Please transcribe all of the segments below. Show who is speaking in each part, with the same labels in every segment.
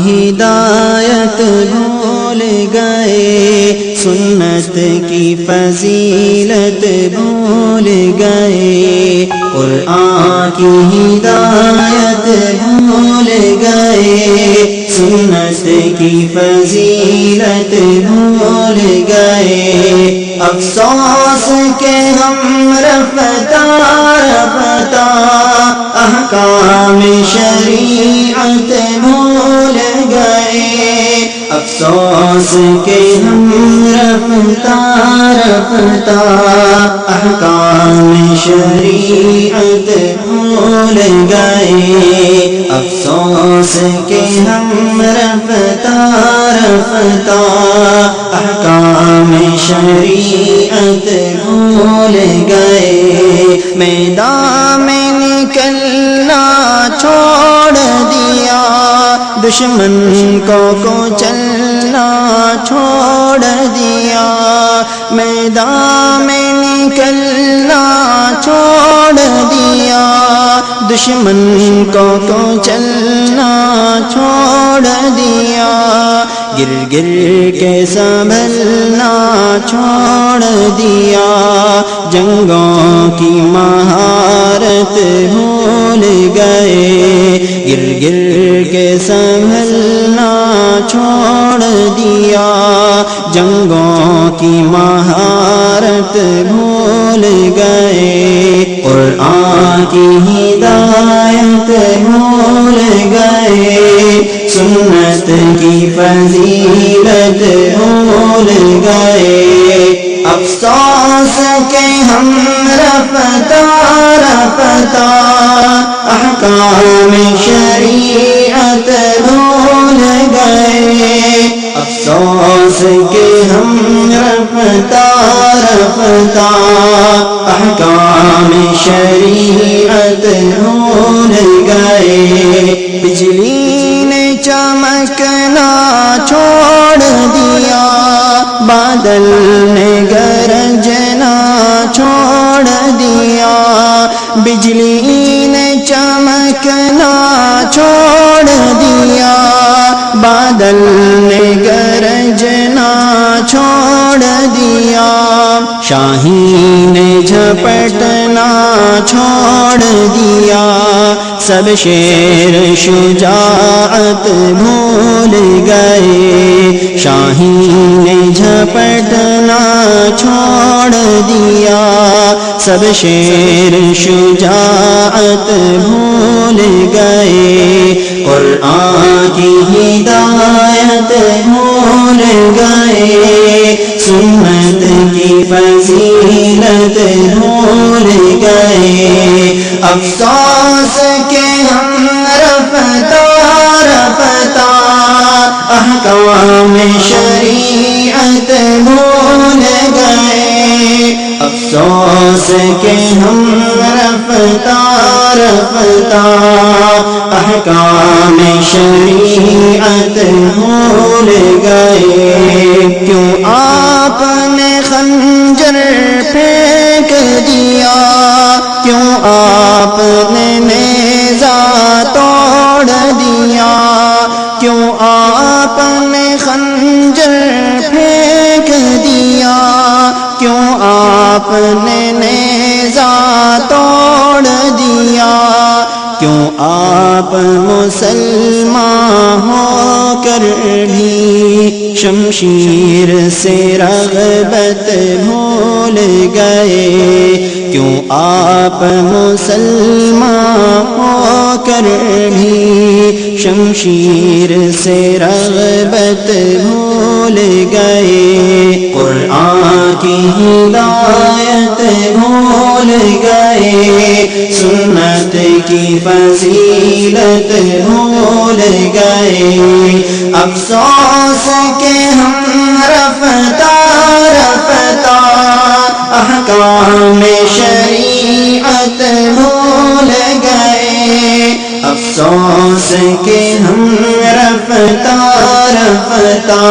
Speaker 1: हिदायत भूल गए, सुन्नत की फजीलत भूल गए, कुरान की हिदायत भूल गए, सुन्नत की फजीलत भूल गए। अफसोस के हम रफ्ता रफ्ता अहकाम शरीअत भूल गए, अफसोस के हम रफ्ता रफ्ता अहकाम शरीअत भूल गए, अफसोस के हम रफ्ता रफ्ता अहकाम शरीअत भूल गए। मैदान में निकलना छोड़ दिया, दुश्मन को चलना छोड़ दिया, मैदान में निकलना छोड़ दिया, दुश्मन को चलना छोड़ दिया, गिर गिर के संभलना छोड़ दिया, जंगों की महारत भूल गए, गिर गिर के संभलना छोड़ दिया, जंगों की महारत भूल गए, कुरान की हिदायत भूल गए, सुन्नत की फजीलत भूल गए। अफसोस के हम रफ्ता रफ्ता अहकाम शरीअत भूल गए, अफसोस के हम रफ्ता रफ्ता अहकाम शरीअत भूल गए। बिजली ने चमकना छोड़ दिया, बादल ने गरजना छोड़ दिया, बिजली ने चमकना छोड़ दिया, बादल ने गरजना छोड़ दिया, शाहीन ने झपटना छोड़ दिया, सब शेर शुजाअत भूल गए, शाहीन ने झपटना छोड़ दिया, सब शेर शुजाअत भूल गए, कुरान की हिदायत भूल गए, सुन्नत की फजीलत भूल गए। अफसोस के हम रफ्ता रफ्ता अहकाम शरीअत भूल गए, अफसोस के हम रफ्ता रफ्ता अहकाम शरीअत भूल गए। क्यों आपने खंजर फेंक दिया, क्यों आपने नेज़ा तोड़ दिया, क्यों आपने खंजर फेंक दिया, क्यों आपने नेज़ा तोड़ दिया, क्यों आप मुसलमान होकर भी शमशीर से रग़बत भूल गए, क्यों आप मुसलमान होकर भी शमशीर से रग़बत भूल गए, कुरान की हिदायत भूल गए, सुन्नत की फजीलत भूल गए। अफसोस के हम रफ्ता रफ्ता अहकाम शरीअत भूल गए, अफसोस के हम रफ्ता रफ्ता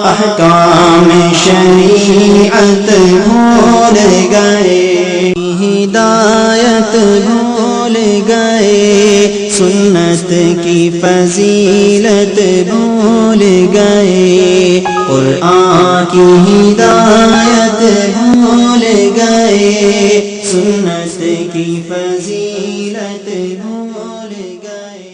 Speaker 1: अहकाम शरीअत भूल गए, हिदायत भूल गए, सुन्नत की फजीलत भूल गए, कुरान की हिदायत भूल गए, सुन्नत की फजीलत भूल गए।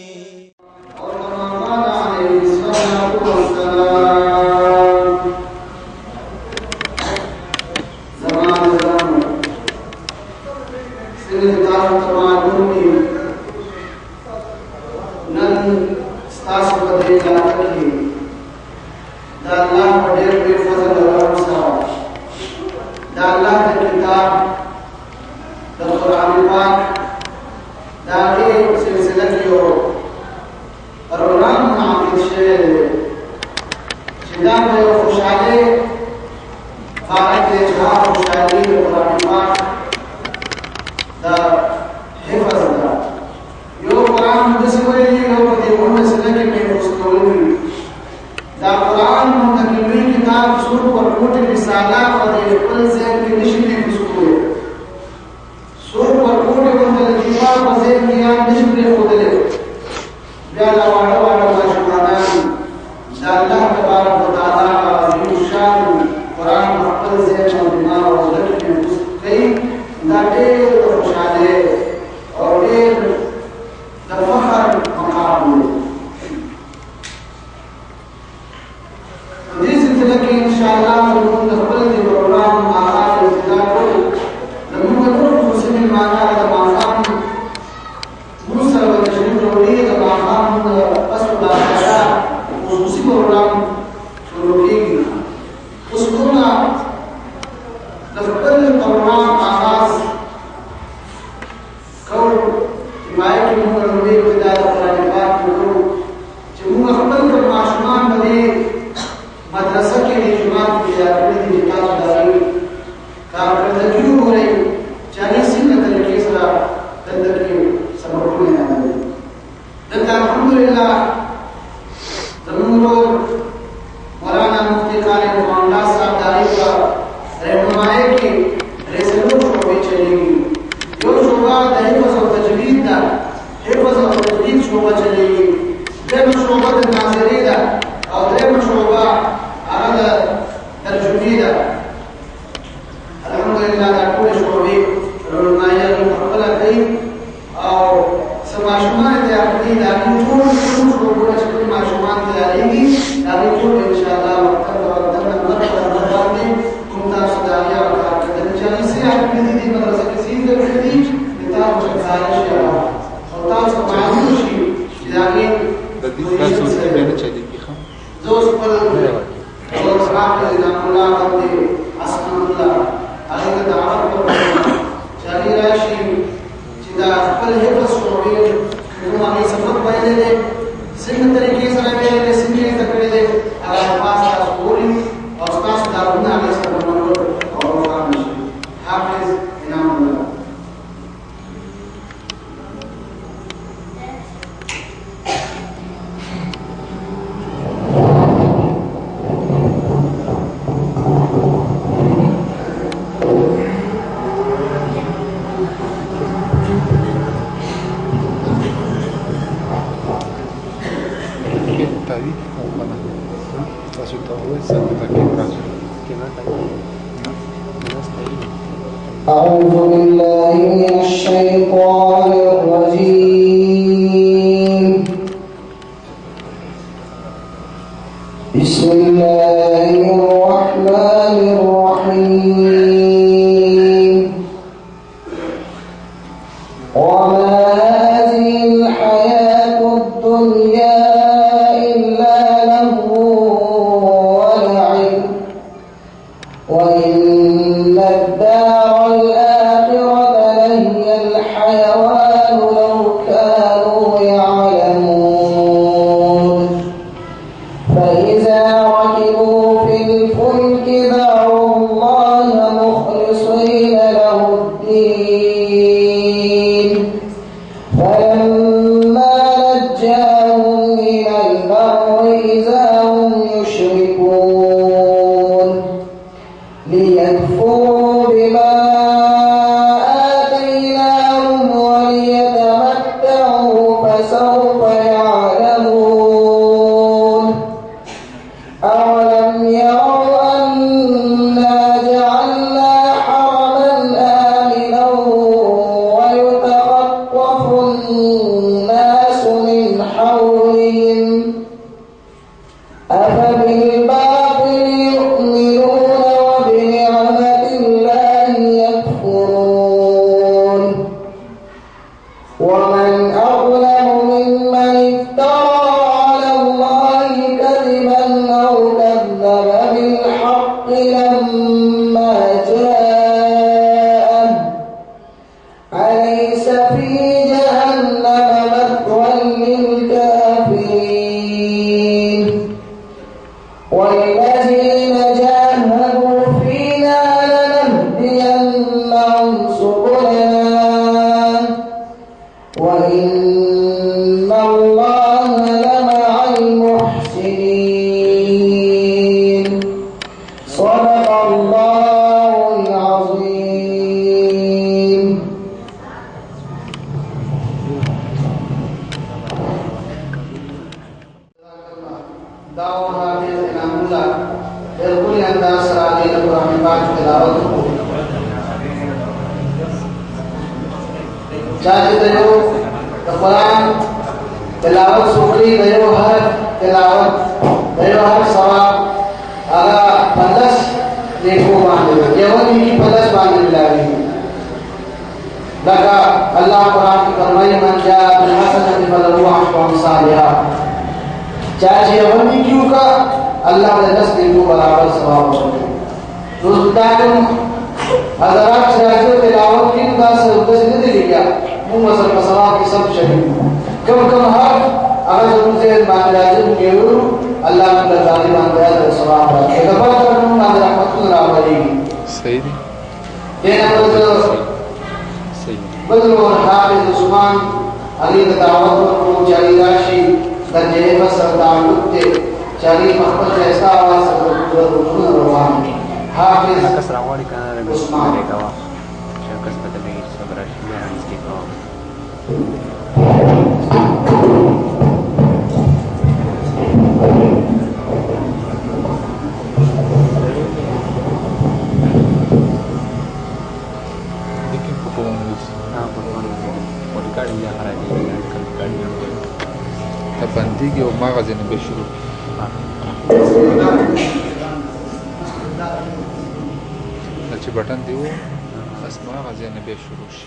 Speaker 2: أعوذ بالله من الشيطان الرجيم. بسم الله الرحمن الرحيم. وما هذه الحياة الدنيا إلا لهو ولعب وإن الدار الآخرة لهي الحيوان لو كانوا يعلمون. فإذا ركبوا في الفلك دعوا الله مخلصين له الدين فلما نجاهم إلى البر إذا هم يشركون ليكفروا بما آتيناهم وليتمتعوا فسوف يعلمون. دعوة حافظ إنام الله بالكل أنداز سرادي القرآن پاک تلاوت کو چاہتے دیو قرآن تلاوت سکری دیو ہر تلاوت دیو ہر ثواب آگا 15 نیکو باندھے یہودی کی 15 باندھے ملاوی لگا اللہ قرآن کی فرمائی من جاء بالحسنة فله عشر أمثالها چاہے یہودی کیوں کا اللہ نے 10 نیکو برابر ثواب ہوگا دوستانم حضرات شاہدوں تلاوت کی دا سے ادھر سے نہیں لیا مو مصر ثواب کی سب شہید کم کم حرف اگر ضرور سے مان لازم کیو اللہ نے تعالی مان دیا تو ثواب ہے دفعہ کروں نا رحمت اللہ علیہ
Speaker 3: صحیح دی
Speaker 2: دینا بدر حافظ عثمان علی دعوت کو جاری راشی درجے فصل تعلق تے جاری محمد ایسا آواز روان حافظ
Speaker 4: كسر عوالي كان أنا
Speaker 2: عثمان
Speaker 4: عشان كسبت اللي صبر عشان يعني استيقاظ
Speaker 3: لكن بكون
Speaker 4: والكاري يا خراجي الكاري
Speaker 3: تبنديجي ومغازين بشروع چې بټن دیو بس ما غازی نه به شروع شي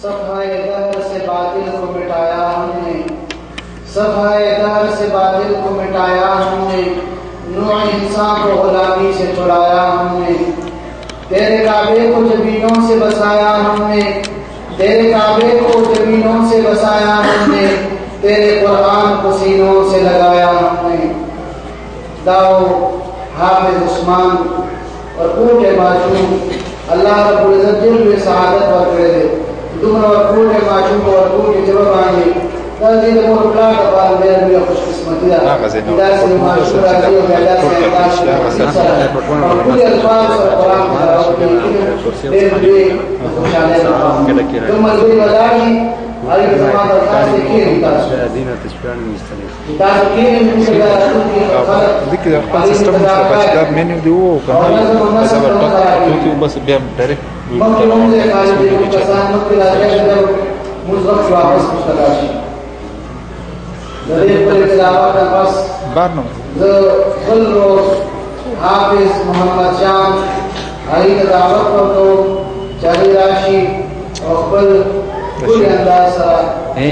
Speaker 2: सफ़ाए दहर से बातिल को मिटाया हमने सफ़ाए दहर से बातिल को मिटाया हमने नूह इंसान को गुलामी से छुड़ाया हमने तेरे काबे को जमीनों से बसाया हमने तेरे काबे को जमीनों से बसाया हमने तेरे कुरान को सीनों से लगाया हमने दाओ हाफिज उस्मान और पूरे मासूम अल्लाह रब्बुल इज्जत जो सआदत और करे दे तुमने और पूरे मासूम और पूरे जवाब आए ताकि तुम प्ला का बाल मेरे भी खुशकिस्मती है इधर से मासूम राजी हो गया से पूरे अल्फाज और कुरान का तुम मजबूरी वाली आई जमात खास देखिए
Speaker 4: دينا تشبيان المستنير
Speaker 3: ديك خلاص استخدم الاشكال منيو دي وكمان هذا التطبيق توتي وبس بيعمل دايركت برنامج
Speaker 2: حافظ محمد جان आई दावत को तो जारी राशि और كل الناس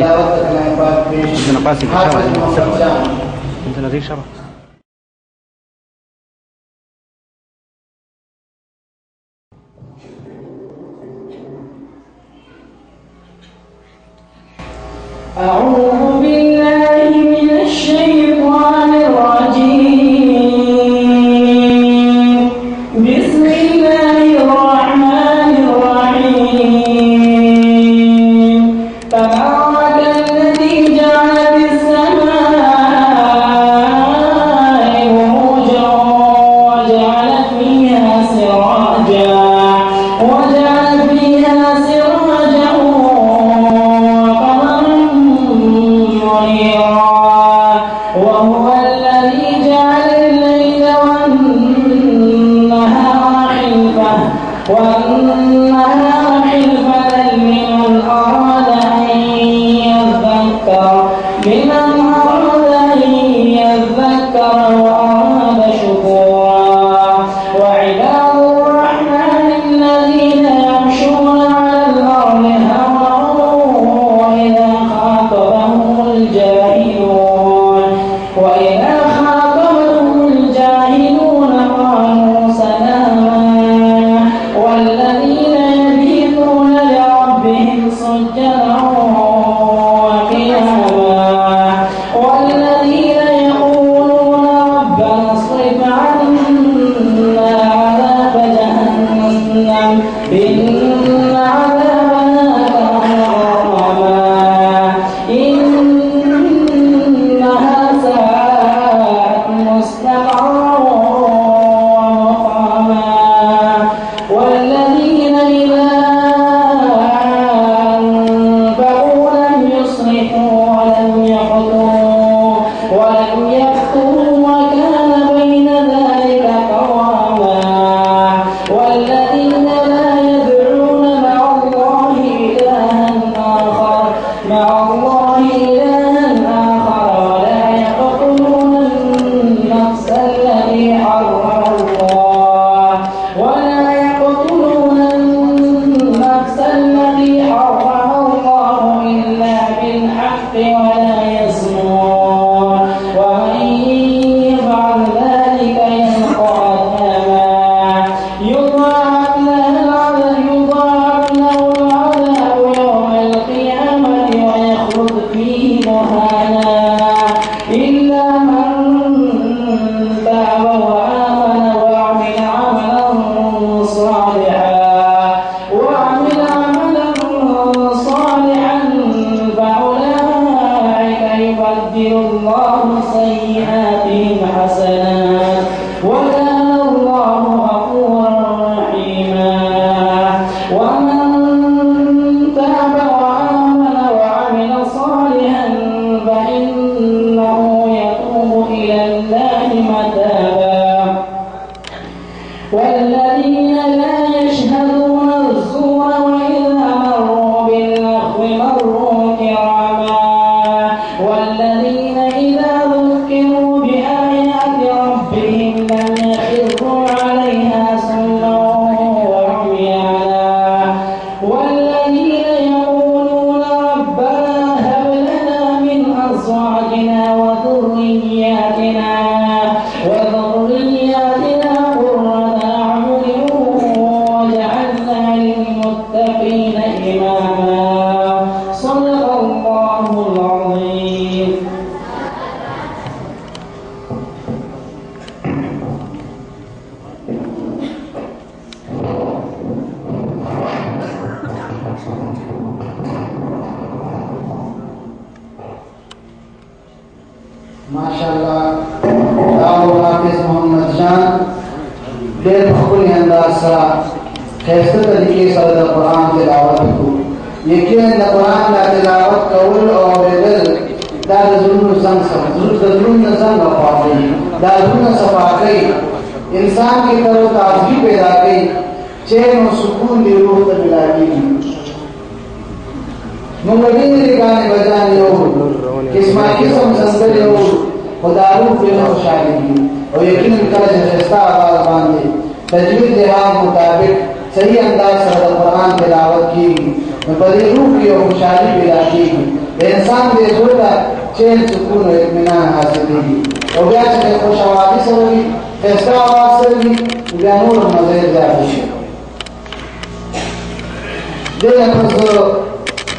Speaker 2: दावत करने के बाद पेश हाफिज मोहम्मद जान
Speaker 4: انت نظيف شرف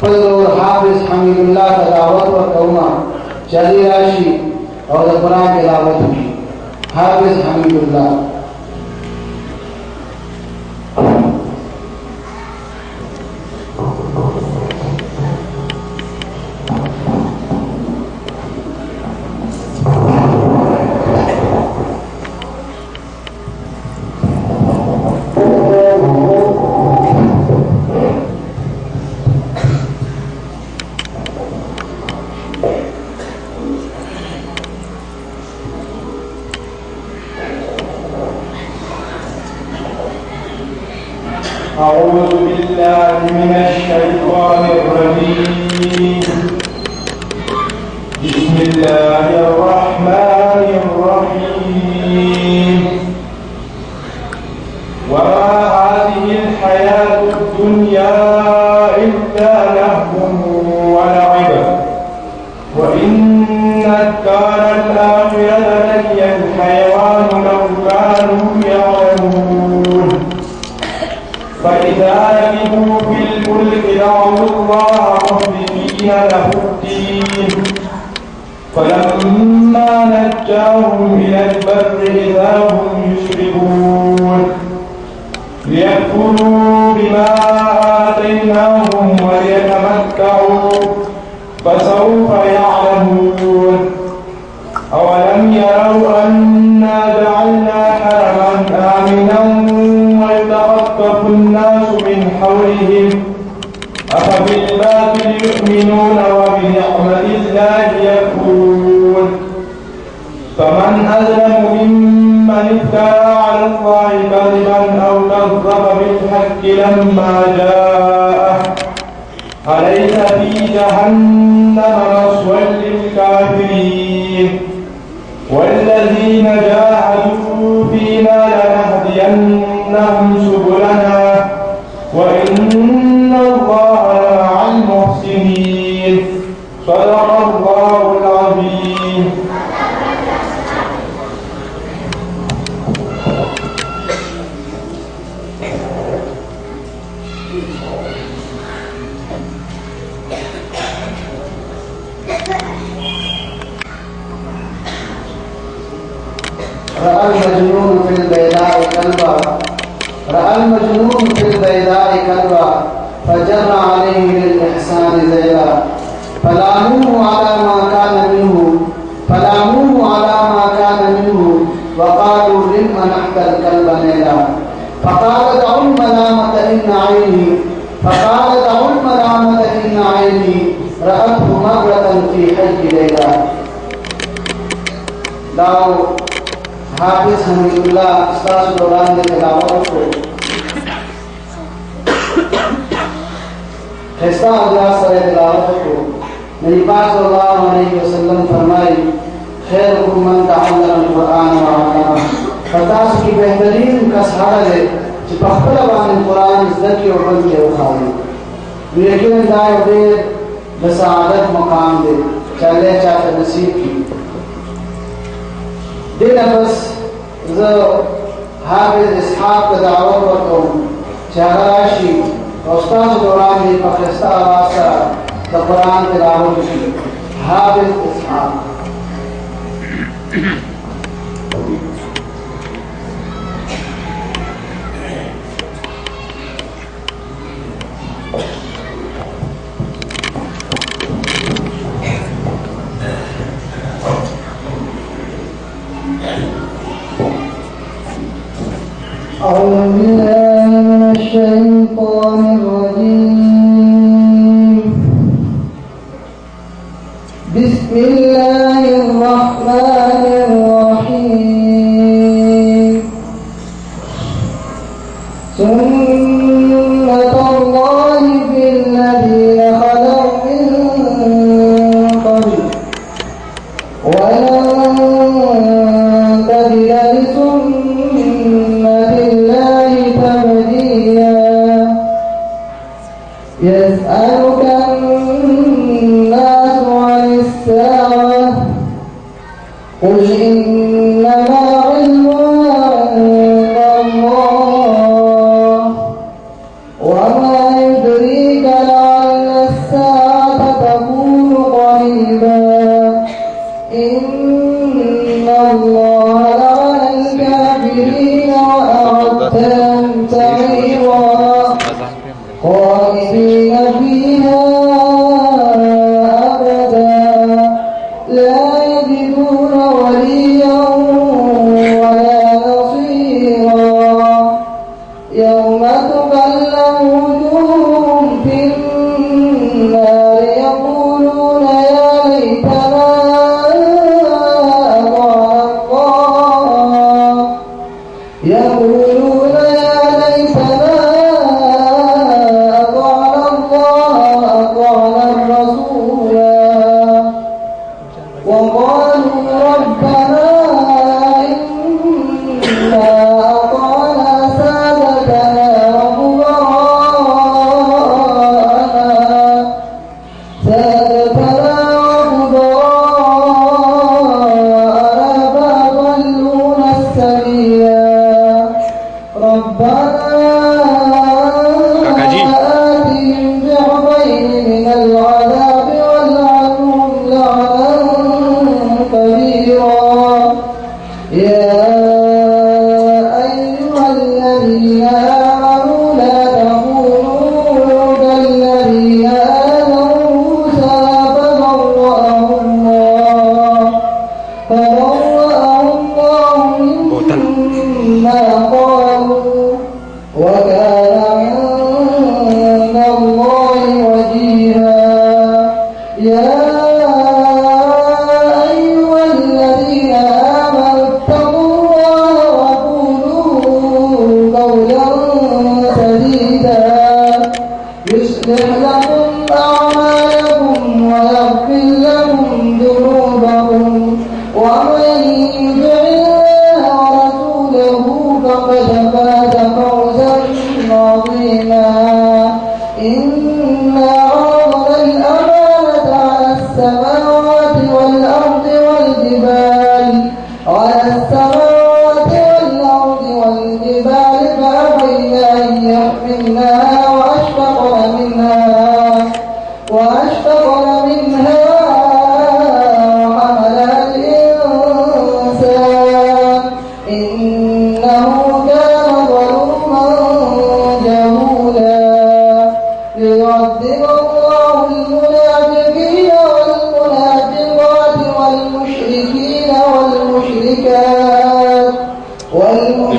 Speaker 2: फजल और हाफिज हमीदुल्लाह तलावत व कौमा चली राशि और कुरान तिलावत की हाफिज हमीदुल्लाह।
Speaker 5: أعوذ بالله من الشيطان الرجيم. بسم الله الرحمن الرحيم. وما هذه الحياة الدنيا إلا لهو ولعب وإن الدار الآخرة لهي الحيوان لو كانوا يعلمون. فإذا ركبوا في الفلك دعوا الله مخلصين له الدين فلما نجاهم إلى البر إذا هم يشركون ليكفروا بما آتيناهم وليتمتعوا فسوف يعلمون. أولم يروا أنا جعلنا حرما آمنا ويتخطف الناس من حولهم أفبالباطل يؤمنون وبنعمة الله يكفرون. فمن أظلم ممن افترى على الله كذبا أو كذب بالحق لما جاءه أليس في جهنم مثوى للكافرين. والذين جاهدوا فينا لنهدينهم سبلنا وإن الله لمع المحسنين. صدق الله العظيم.
Speaker 2: رأى المجنون في البيداء كلبا رأى المجنون في البيداء كلبا فجر عليه للإحسان زيلا فلاموه على ما كان منه وقالوا لمن أحكى الكلب نيلا فقال دعوا الملامة إن عيني رأته مرة في حج ليلى. داو हाफिज हमीदुल्लाह उस्ताद दौरान के तिलावत को खिस्सा अजलास से तिलावत को नबी पाक सल्लल्लाहु अलैहि वसल्लम फरमाई खैरुकुम मन तअल्लम कुरान व अल्लमा। फतास की बेहतरीन कसहारा है कि पखला बान कुरान ज़की और बन के उखाड़े लेकिन दाए दे बसादत मकाम दे चले चाहे नसीब की دینا بس زه حافظ اسحاق ته دعوت ورکوم چې هغه راشي او ستاسو دوران یې په ښایسته اواز سره د قرآن تلاوت وکړي. حافظ اسحاق.
Speaker 6: أعوذ بالله من الشيطان الرجيم. بسم الله الرحمن الرحيم. سنة الله في الذين خلوا من قبل ولن تجد لسنة الله تبديلا. يقولون يا ليتنا أطعنا الله وأطعنا الرسولا وقالوا ربنا إنا أطعنا سادتنا وكبراءنا فأضلونا السبيلا ربنا آتهم ضعفين من العذاب والعنهم لعنا كبيرا يا أيها الذين آمنوا لا تكونوا كالذين آذوا موسى فبرأه الله مما قالوا وكان عند الله وجيها يا أيها الذين آمنوا اتقوا الله وقولوا قولا سديدا يصلح لكم أعمالكم ويغفر لكم ذنوبكم ومن يطع الله ورسوله فقد فاز فوزا عظيما إنا عرضنا الأمانة على السماوات والأرض والجبال فأبين أن يحملنها وأشفقن منها وحملها الإنسان إنه كان ظلوما جهولا ليعذب الله المنافقين والمنافقات والمشركين والمشركات ويتوب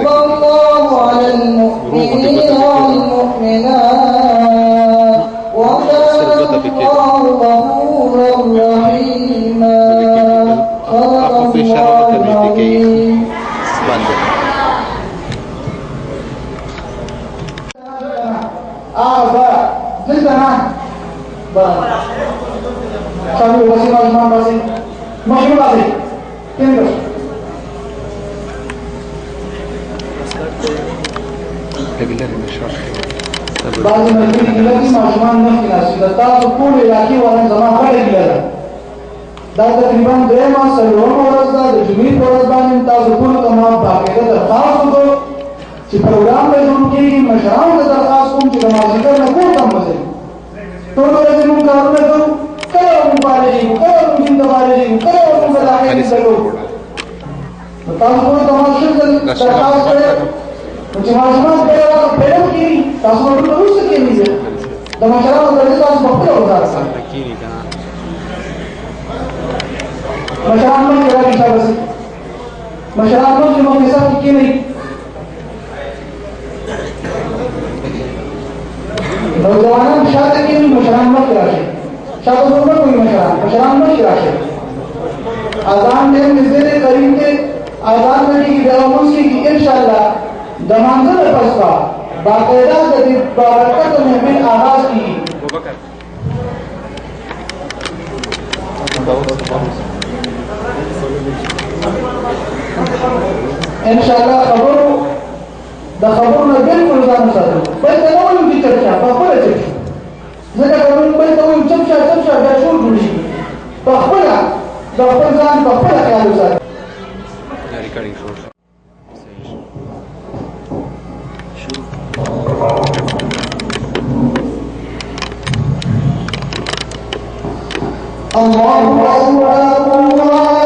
Speaker 6: الله على المؤمنين والمؤمنات وكان الله غفورا رحيما صدق الله العظيم
Speaker 2: بعض المسجد الذي معشمان نفس ناسي تاسو ټول علاقې ورن زما خلک لره دا تقریبا درېما څلورم ورځ ده د جمعې په ورځ باندې تاسو ټول ته ما باقاعده درخواست وکړو چې پروګرام به جوړ کړي مشرانو ته درخواست کوم چې د مازدیګر نه کور ته وځي ټول ورځې موږ کارونه کوو کله موږ بالغ یو کله موږ انتظار یو کله موږ داخلي سلو تاسو ټول ته ما شکر درخواست کړی چې ماشومان په وخت پیدا کړي تاسو ټول وروسته کېږي د مشرانو د تاسو په خپل وزارت سره کېږي کنه مشران مو راځي تاسو مشران مو چې مو حساب کې نه نوجوانان شاته کې مشران مو راشي شاته مو کوئی مشران مو راشي اذان دې نږدې قریب دې اذان دې کې د موسی کې ان شاء الله دمانځل پستا باقاعده د دې برکت مؤمن آغاز کیږي ان شاء الله خبرونه بالکل ځان ساتو بل ته نو یو دي چرچا په خپل څه زګا کوم بل ته یو چمچا دا شور جوړي په خپل د خپل ځان په خپل خیال وساتو
Speaker 4: ریکارډینګ شروع
Speaker 6: الله أكبر الله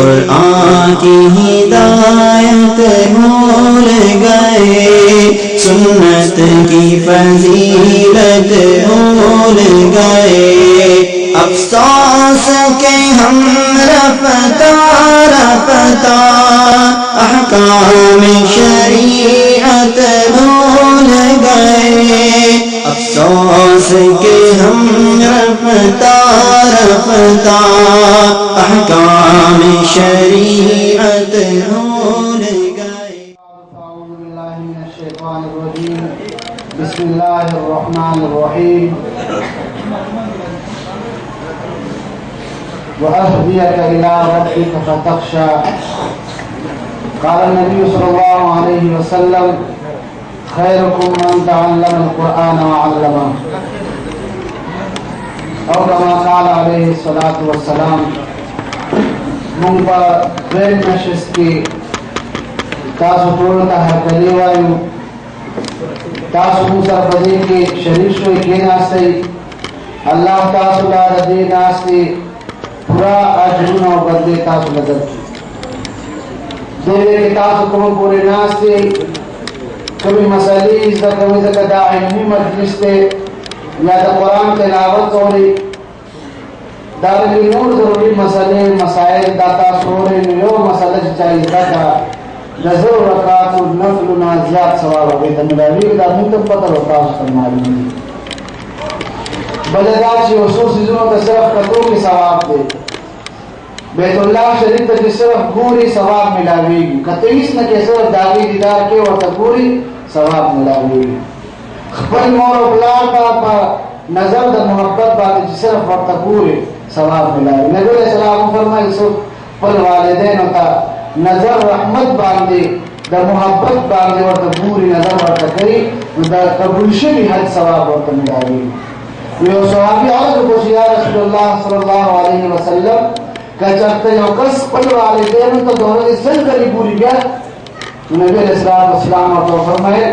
Speaker 1: कुरान की हिदायत भूल गए, सुन्नत की फजीलत भूल गए। अफसोस के हम रफ्ता रफ्ता अहकाम शरीयत भूल गए। अफसोस के हम रफ्ता रफ्ता अहकाम शरीयत भूल गए।
Speaker 2: बिस्मिल्लाहिर्रहमानिर्रहीम। वअहदियक इला रब्बिक फतख्शा। क़ाल नबी सल्लल्लाहु अलैहि वसल्लम खैरुकुम मन तअल्लमल कुरआन व अल्लमह। और कमा क़ाल अलैहि सलातु वस्सलाम। मुंबा वेल नशस्ती तासु टोलता है कलीवायु तासु मूसा बदी के शरीर शोई के नास्ते अल्लाह तासु ला रदी नास्ते पूरा अजरुन और बदले तासु नजर देवे के तासु कम पूरे नास्ते कभी मसली ज़ कभी ज़ कदा इल्मी मजलिस ते या द कुरान तिलावत होरी दार की नूर जरूरी मसले मसाइल दाता सोरे यो मसले चाहिए दाता नजर रकात नफल नाजियात सवाल हो गए तमिलावी का मुतम पता होता है उसका मालूम नहीं बजदार से उसूल चीजों का सिर्फ कतों के सवाब दे बैतुल्लाह शरीफ तक सिर्फ पूरी सवाब मिलावेगी, कतईस न के सिर्फ दागी दीदार के और पूरी सवाब मिलावेगी। खपल मोर औलाद का नजर द मोहब्बत बात सिर्फ और पूरे सवाब मिलावे। नबी सलाम फरमाए सो पल वालिदैन होता नजर रहमत बांधे द मोहब्बत बांधे और पूरी नजर और करी द कबूल से भी हद सवाब और मिलावे। यो सहाबी और को या रसूलुल्लाह सल्लल्लाहु अलैहि वसल्लम का चलते जो कस पल वालिदैन तो दोनों की सल करी पूरी क्या नबी अलैहिस्सलाम और फरमाए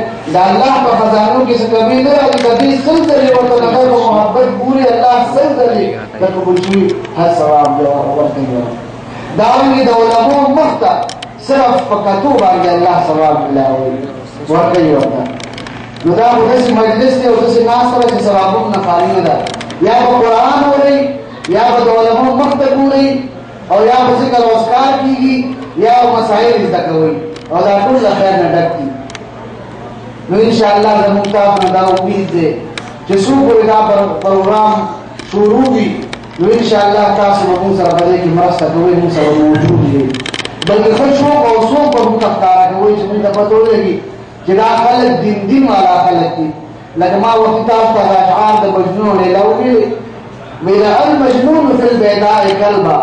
Speaker 2: अल्लाह का खजानों की कभी नहीं कभी सल करी और तो नजर और मोहब्बत पूरी अल्लाह सल करी तो कबूल से हद सवाब जो और देगा। दावनी दौलतों मुफ्ता सिर्फ फकतू बार अल्लाह सवाब मिलावे और कहीं होता खुदा उधर मजलिस ने उधर से नाश करे से सवाबों न खाली न दा या वो कुरान हो रही या वो दौलतों मुफ्त हो रही और या वो जिक्र औस्कार की या वो मसाइल इज्जत हुई और दाकुल खैर न डकती तो इंशाअल्लाह जमुता अपना दा उम्मीद दे जिसु को इदा प्रोग्राम शुरू भी तो इंशाअल्लाह तासु मबूस रबदे की मरसा कोई मुसा मौजूद है बल्कि खुशों को उसों को मुतक्कारा है वही जमीन का पतो लेगी जिदा खलक दिन दिन वाला खलक की लगमा वो किताब का अशआर द मजनून लौली मेरा अल मजनून फिल बैदाए कल्बा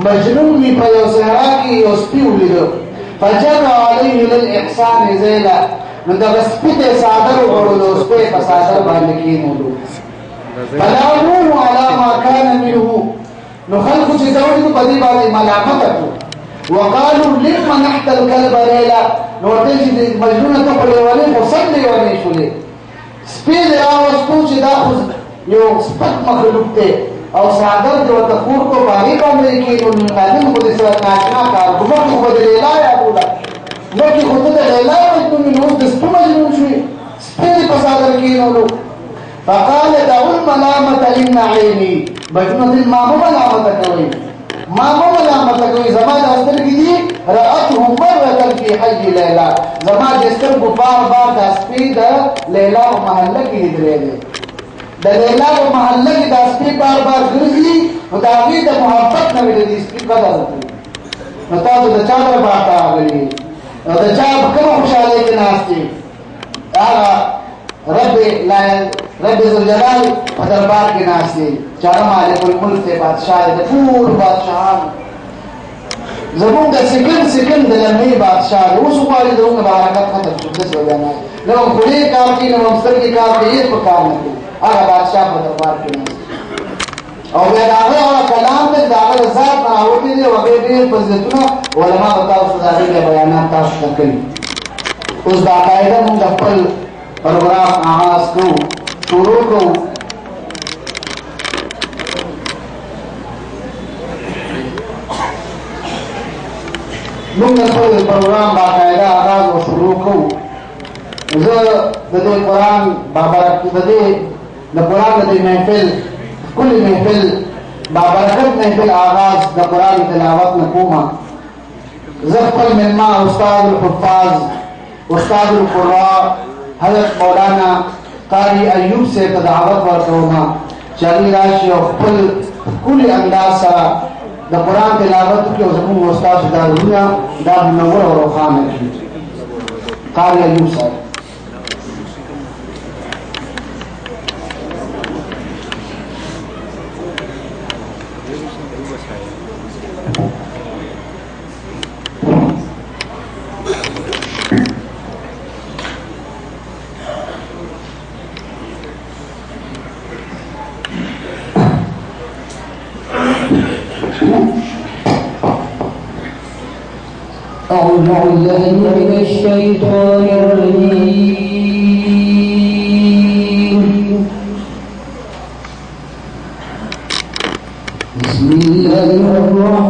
Speaker 2: मजनून भी पयो सहरा की उसपी उलिदो फजर अलैहि लिल इहसान ज़ैला मुदबस्पिते सादर और उसपे फसादर बालिकीन हो फलाहू अला मा कान मिनहु नखल्कु जिदौन बदी बाली मलामतु वकालू लिम्मा नहतल कल्ब लैला नोटे मजनून तो पड़े वाले मुसल्ले वाले शुले स्पीड आवाज पूछ दाखुज यो स्पत मखलूक थे और सादर जो तकूर को बारी बांधे की उन कादिम को दिसरा नाचना का गुमत को बदलेला या बोला वो की खुद तो लेला मजनून नोस दस्तु मजनून शुई स्पीड पसादर की नो फकाल दाउल मलामत लिन्ना ऐनी मजनून दिल मामू मलामत कोई मामो मलामत कोई जमात अस्तर की दी रअत हुमर की हज लैला जमात अस्तर को बार बार दस्पीद लैला और महल्ला की निदरे दे द लैला और महल्ला की दस्पीद बार बार गुरजी मुताबिक मोहब्बत न मिले इसकी कदर होती बता तो द चादर बात आ गई और द चाब कम खुशाले के नास्ते आगा रब जुल जलाल दरबार के नास्ते चार मालिकुल मुल्क के बादशाह है पूर्ण बादशाह जबून का सेकंड लम्हे बादशाह है उस वाले लोगों में बारकत खत्म शुद्ध हो जाना ना खुले काम की ना मस्तर के काम के ये प्रकार नहीं आगा बादशाह दरबार के नास्ते और वे दावे और कलाम में दावे ज़ात ना होती है वगैरह भी फज़िलतुना उलमा बताओ सुधारी के बयानात ताश करी उस बाकायदा मुंतफल प्रोग्राम आगाज को शुरू को मुंतफल प्रोग्राम बाकायदा आगाज और शुरू को दे कुरान बाबरकत दे कुरान दे महफिल कुल महफिल बाबरकत महफिल आगाज द कुरान तिलावत में कुमा ज़फ़ल मिनमा उस्ताद हुफ़ाज उस्ताद कुर्रा हज़रत मौलाना कारी अयूब से तदावत व तोमा चली राशि और कुल अंदाज सा द कुरान तिलावत के ज़बून उस्ताद दारुना दार नवर और खान कारी अयूब साहब
Speaker 6: أعوذ بالله من الشيطان الرجيم بسم الله الرحمن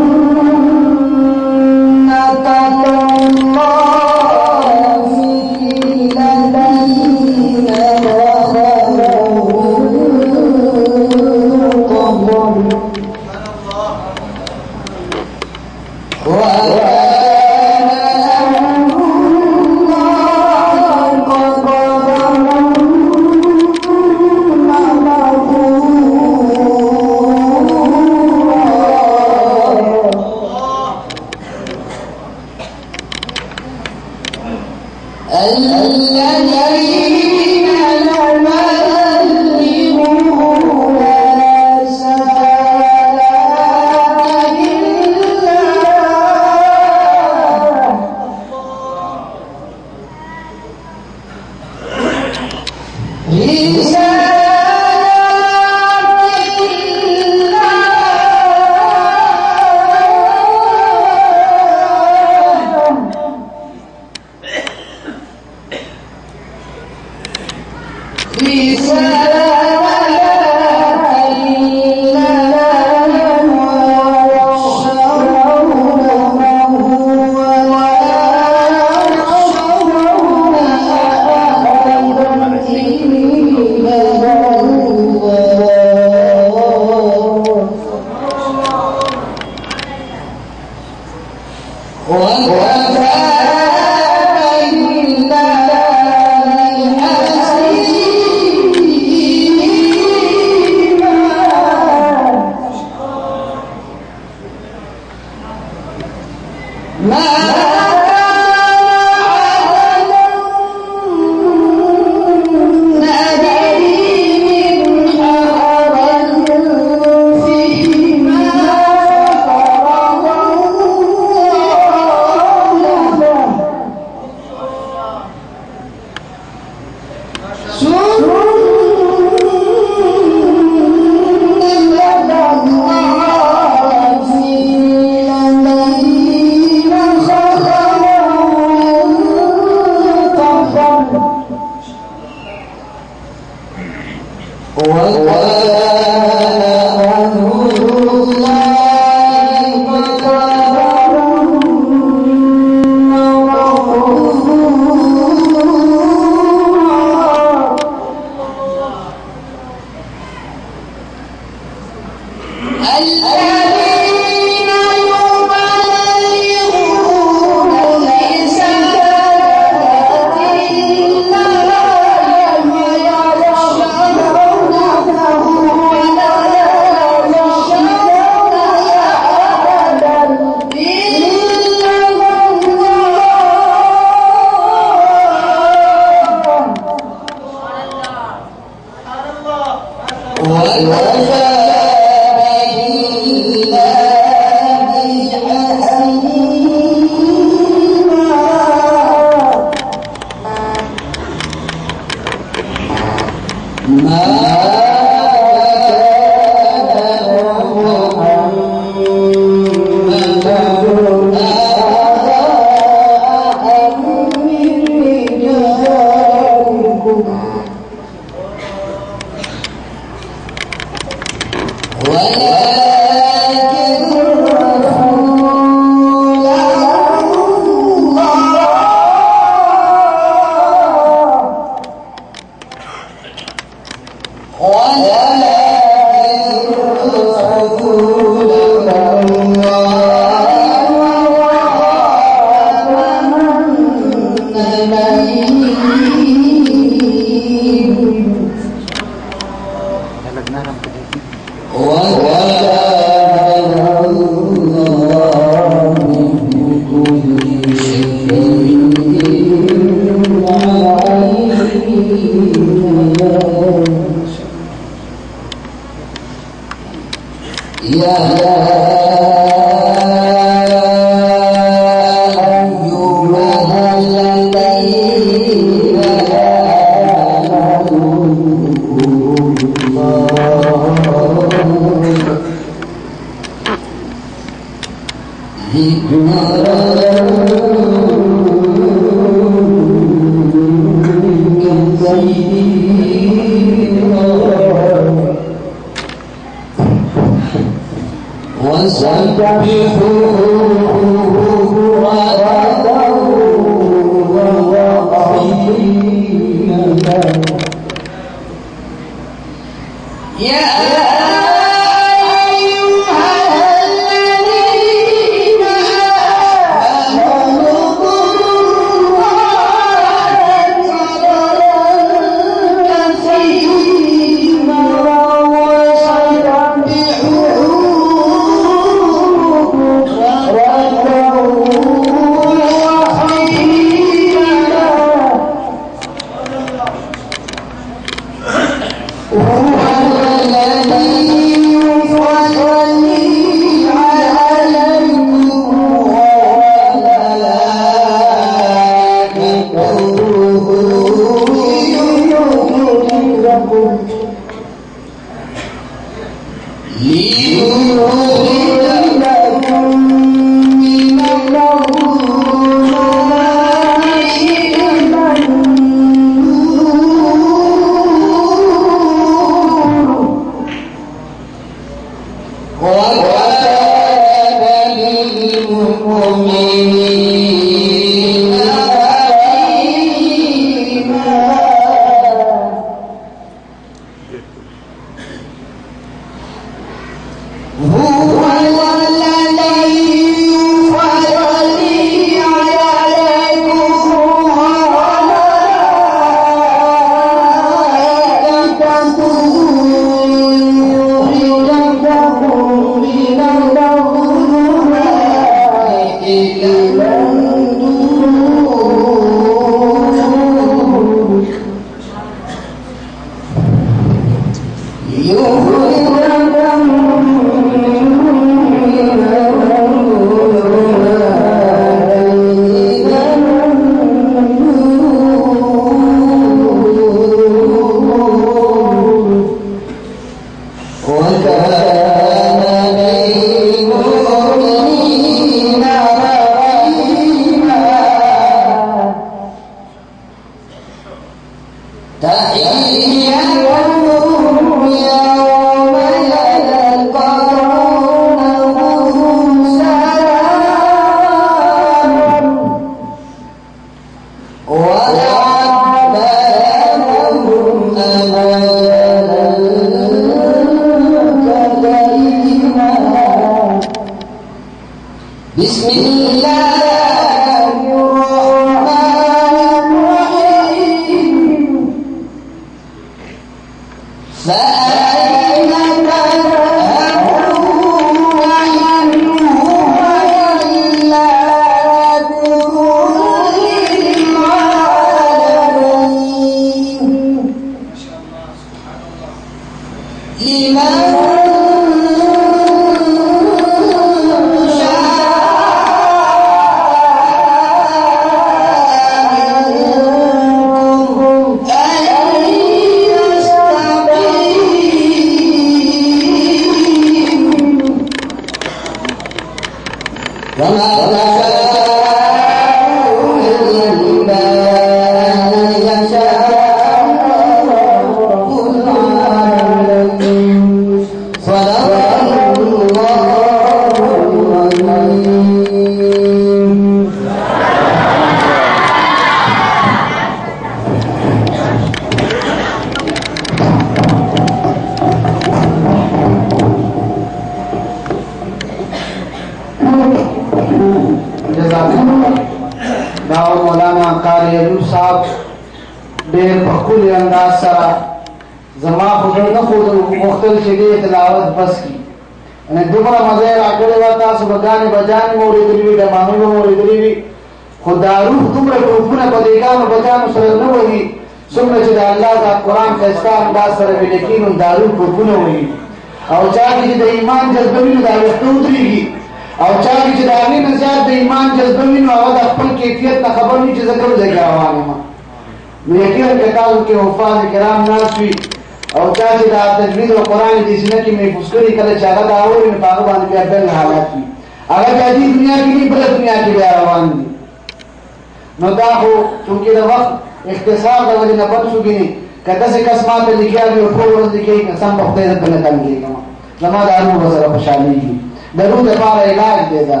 Speaker 2: درود لپاره علاج دی دا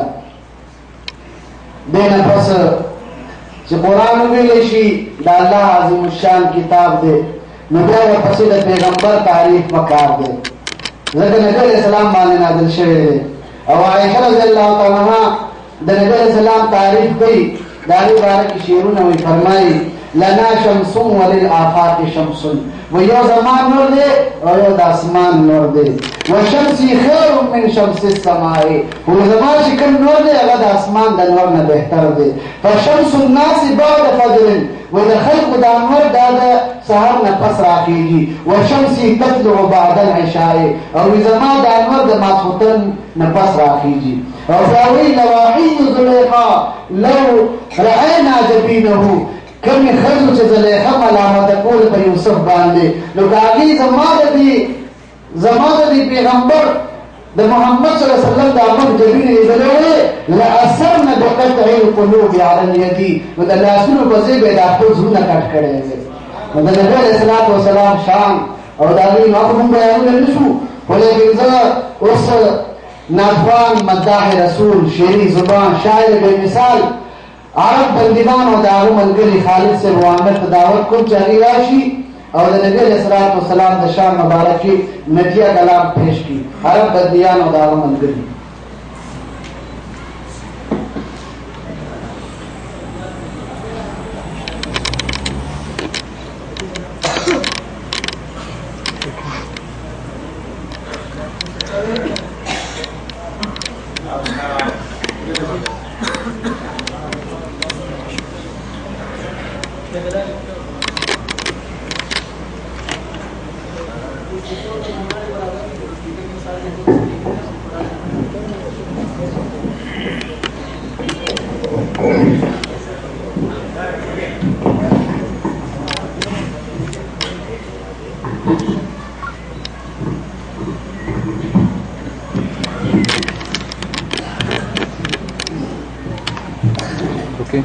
Speaker 2: دې نه پس چې قرآن وویلی شي د الله عظیم الشان کتاب دی نو بیا ورپسې د پیغمبر تعریف پکار دی ځکه نبي علیه السلام باندې نازل شوی دی او عایشه رضی الله تعالی عنها د نبي علیه السلام تعریف کوي د هغې باره کې شعرونه وایي فرمایي لنا شمس وللآفاق شمس و یو زمان نور دی او یو د اسمان نور دی وشمسی خیر من شمس السماء و زمان چې کوم نور دی هغه د اسمان د نور نه بهتر دی فشمس الناس بعد فجر و د خلقو د انور دا د سهار نه پس راخیږي وشمسی تطلع بعد العشاء او زما د انور د ماسخوتن نه پس راخیږي او فاوی لواحید زلیخا لو رأینا جبینه کمی خزو چې زلیخا ملامت کول په یوسف باندې نو کاغی زما د پیغمبر د محمد صلی الله علیه وسلم د امر جبین لیدلوی لأثرن بقطع القلوب علی الیدی نو د لاسونو په ځای به د خپل زړونه کټ کړی دی نو د نبي علیه الصلاة والسلام شان او د هغې نو موږ بیانولی نه شو ولیکن زه اوس نافوان مداح رسول شعري زبان شاعر بے مثال عرب بندگان او د هغه ملګري خالد صاحب عامر ته دعوت کوم چې هغې راشي او د نبي علیه الصلاة والسلام د شان مبارک کې مدیه کلام پیش کړي عرب بندیان او د هغه ملګري
Speaker 3: Okay.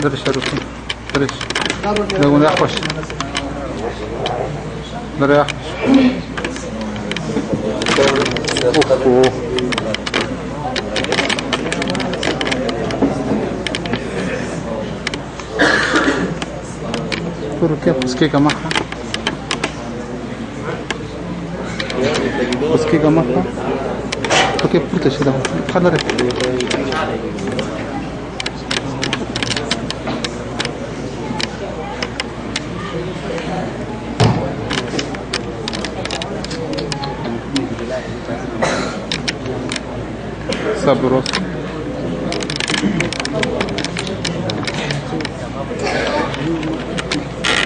Speaker 3: درش شروفي درش لو نحوش دريح كيف بسكيكة معها بسكيكة معها كيف بورتش ده خلرك sabros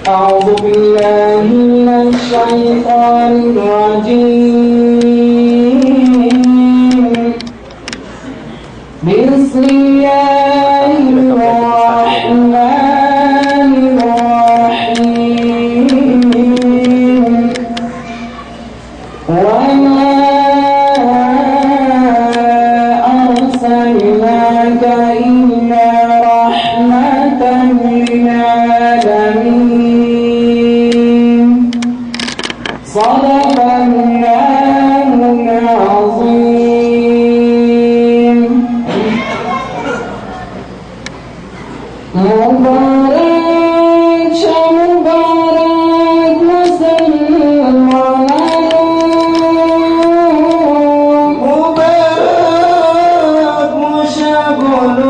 Speaker 6: أعوذ بالله من الشيطان الرجيم بسم الله الرحمن الرحيم وما أرسلناك إلا رحمة للعالمين صدق الله العظيم مبارك مبارك مسلم مبارك مشغل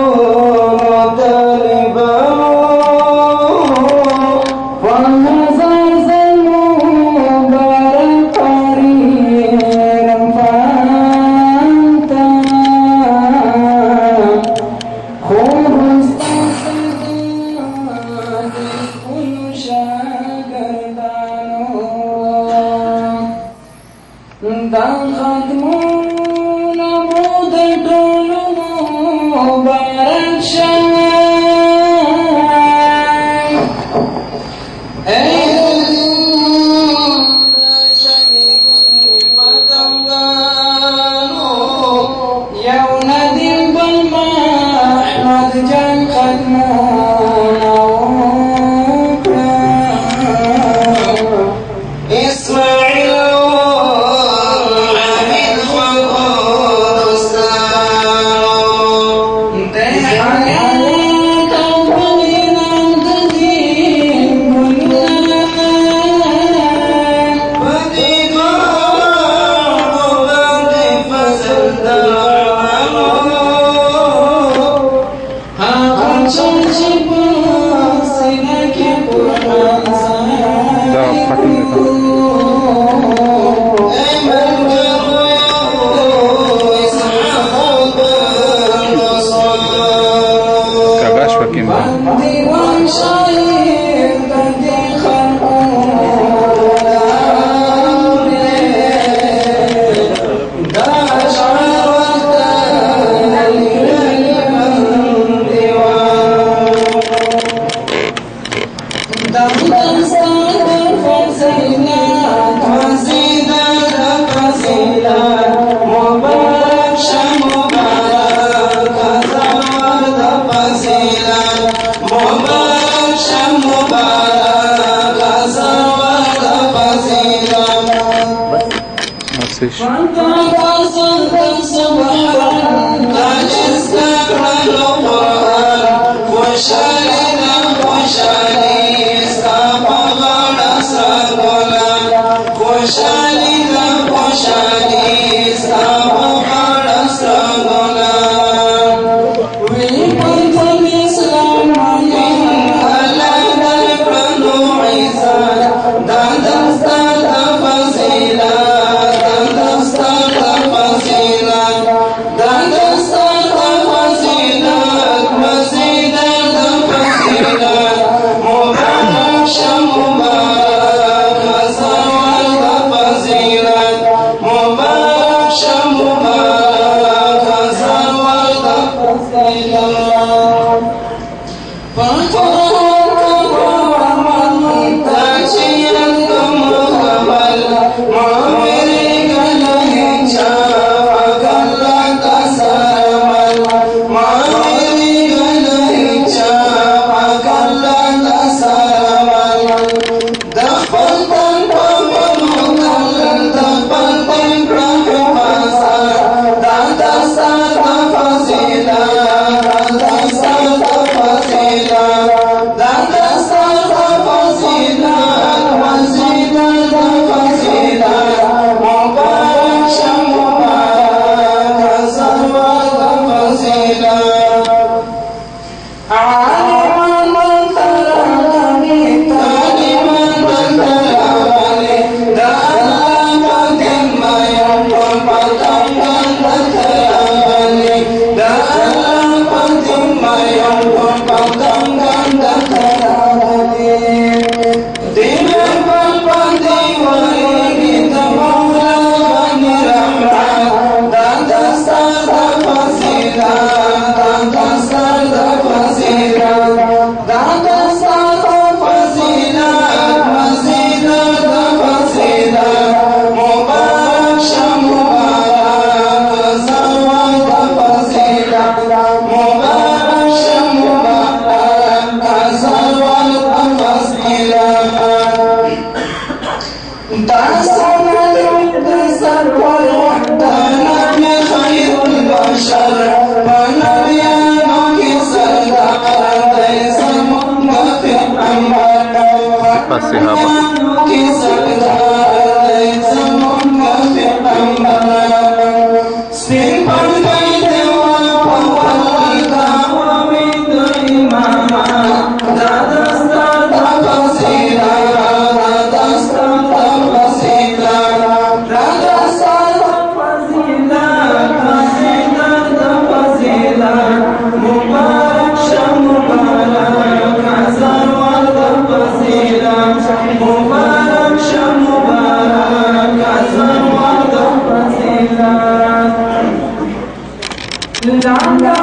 Speaker 6: Langa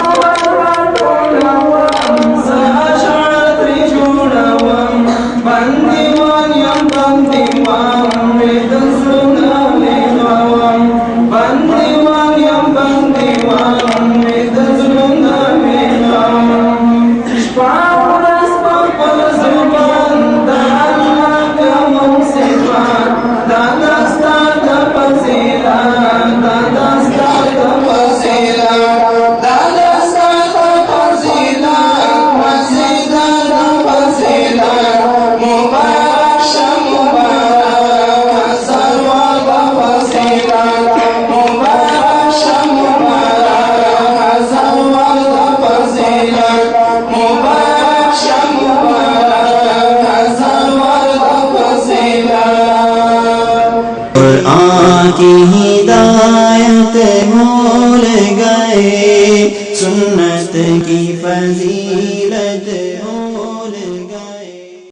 Speaker 1: की हिदायत भूल गए, सुन्नत की फजीलत